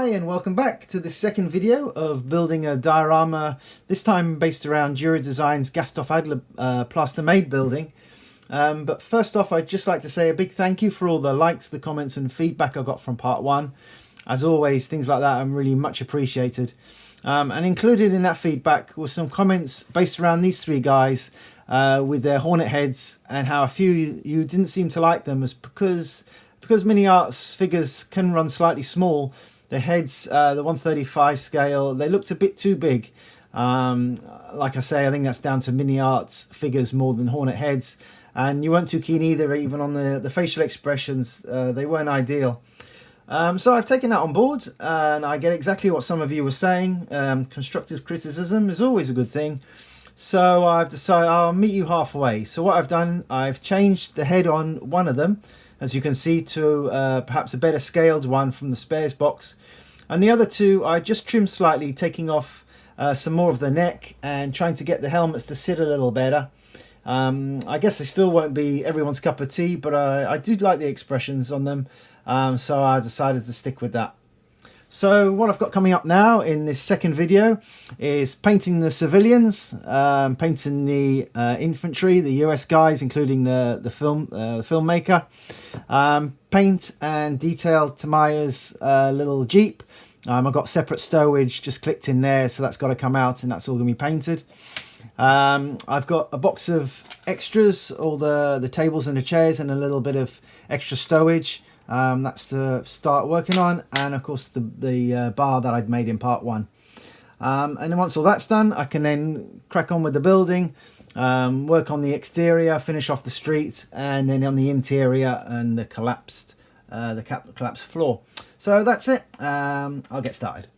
Hi and welcome back to the second video of building a diorama, this time based around Gero Designs Gasthof Adler plaster made building. But first off, I'd just like to say a big thank you for all the likes, the comments and feedback I got from part one. As always, things like that are really much appreciated. And included in that feedback were some comments based around these three guys with their hornet heads, and how a few you didn't seem to like them as because Miniart's figures can run slightly small. The heads, the 135 scale, they looked a bit too big. Like I say, I think that's down to Miniart's figures more than hornet heads. And you weren't too keen either, even on the facial expressions. They weren't ideal. So I've taken that on board, and I get exactly what some of you were saying. Constructive criticism is always a good thing. So I've decided I'll meet you halfway. So what I've done, I've changed the head on one of them, as you can see, to perhaps a better scaled one from the spares box. And the other two I just trimmed slightly, taking off some more of the neck and trying to get the helmets to sit a little better. I guess they still won't be everyone's cup of tea, but I do like the expressions on them, so I decided to stick with that. So what I've got coming up now in this second video is painting the civilians, painting the infantry, the US guys, including the filmmaker, paint and detail Tamiya's little Jeep. I've got separate stowage just clicked in there, so that's got to come out and that's all going to be painted. I've got a box of extras, all the tables and the chairs, and a little bit of extra stowage. That's to start working on, and of course the bar that I'd made in part one. And then once all that's done, I can then crack on with the building, work on the exterior, finish off the street, and then on the interior and the collapsed floor. So that's it. I'll get started.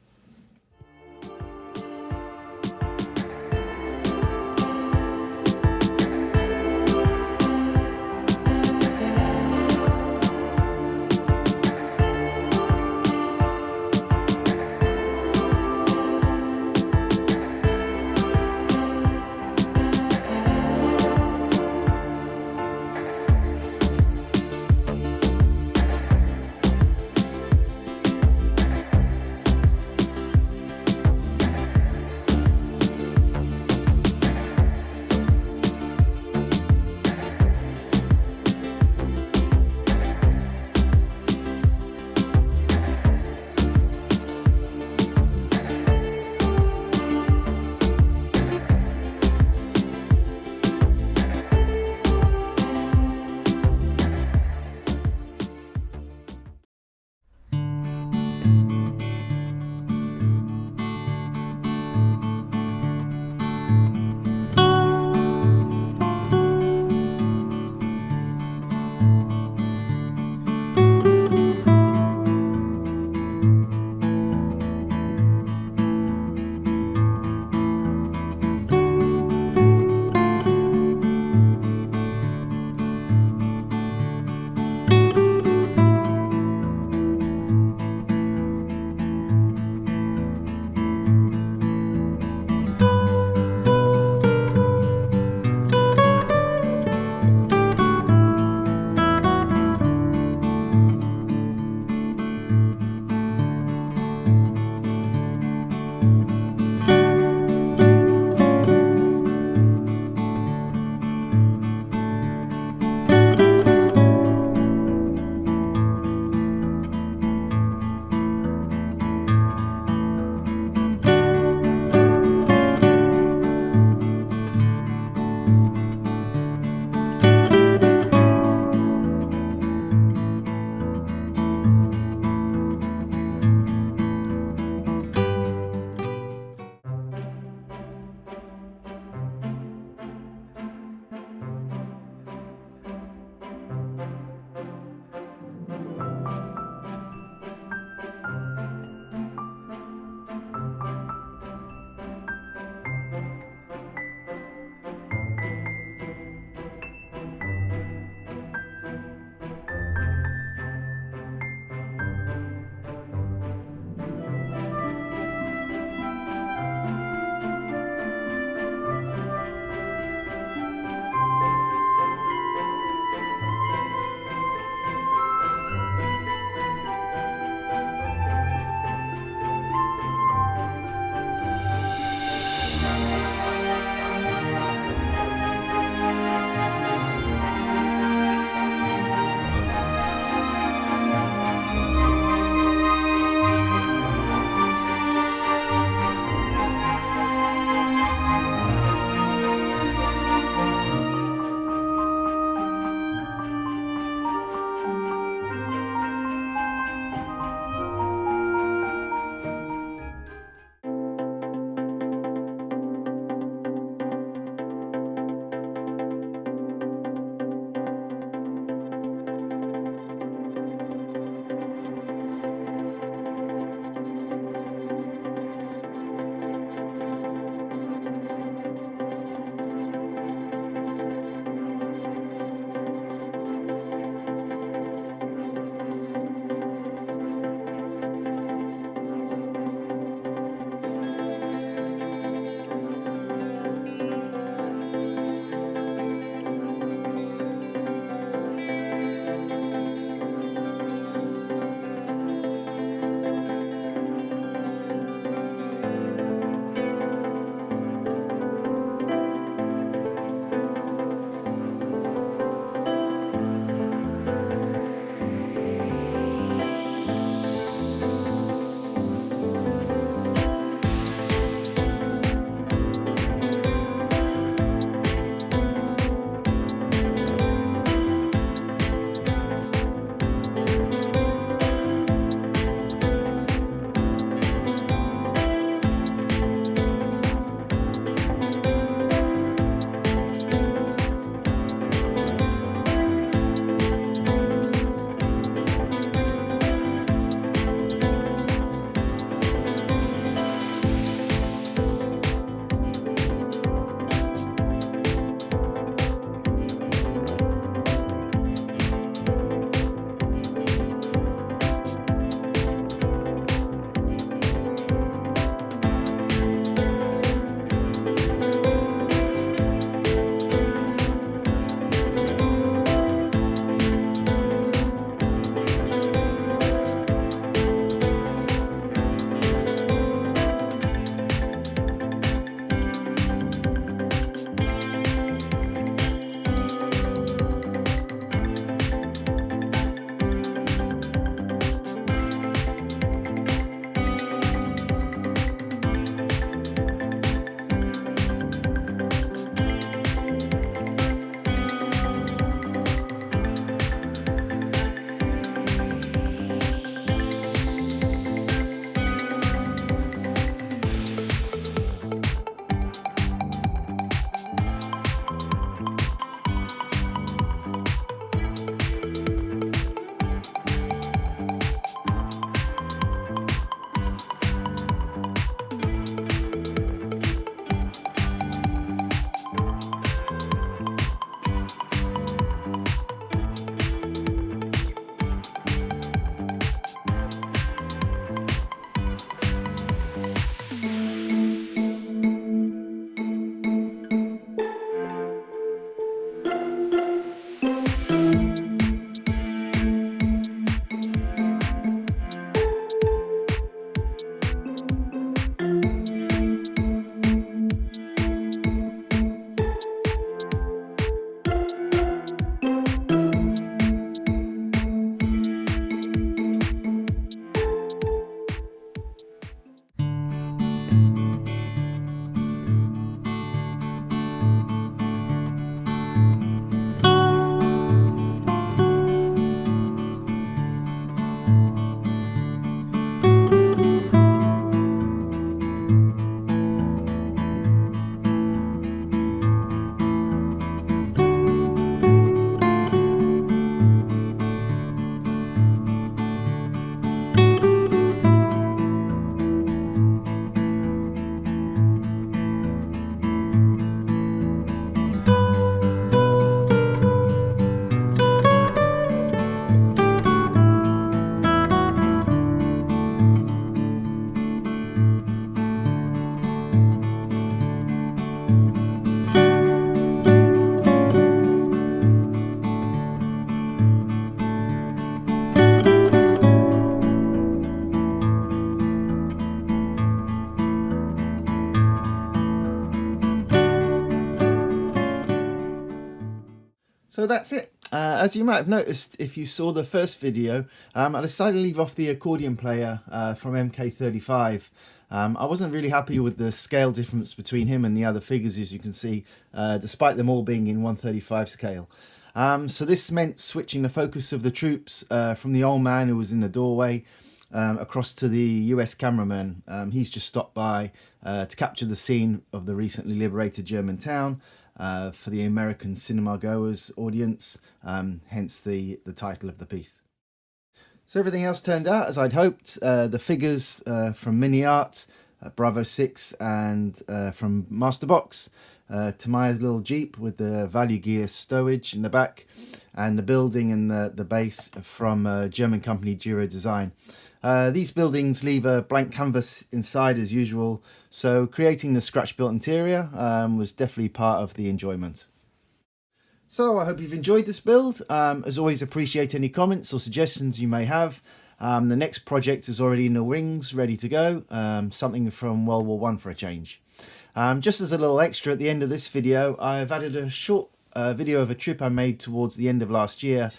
that's it. As you might have noticed if you saw the first video, I decided to leave off the accordion player from MK35. I wasn't really happy with the scale difference between him and the other figures, as you can see, despite them all being in 1/35 scale. So this meant switching the focus of the troops from the old man who was in the doorway across to the US cameraman. He's just stopped by to capture the scene of the recently liberated German town for the American cinema goers audience, hence the title of the piece. So everything else turned out as I'd hoped. The figures from Miniart, Bravo 6 and from MasterBox, Tamiya's little Jeep with the value gear stowage in the back, and the building and the base from German company Gero Design. These buildings leave a blank canvas inside as usual, so creating the scratch built interior was definitely part of the enjoyment. So I hope you've enjoyed this build. As always, appreciate any comments or suggestions you may have. The next project is already in the wings, ready to go, something from World War I for a change. Just as a little extra at the end of this video, I've added a short video of a trip I made towards the end of last year,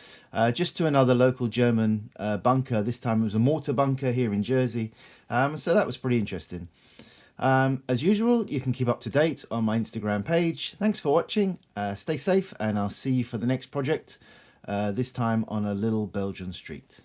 just to another local German bunker. This time it was a mortar bunker here in Jersey, so that was pretty interesting. As usual, you can keep up to date on my Instagram page. Thanks for watching, stay safe, and I'll see you for the next project, this time on a little Belgian street.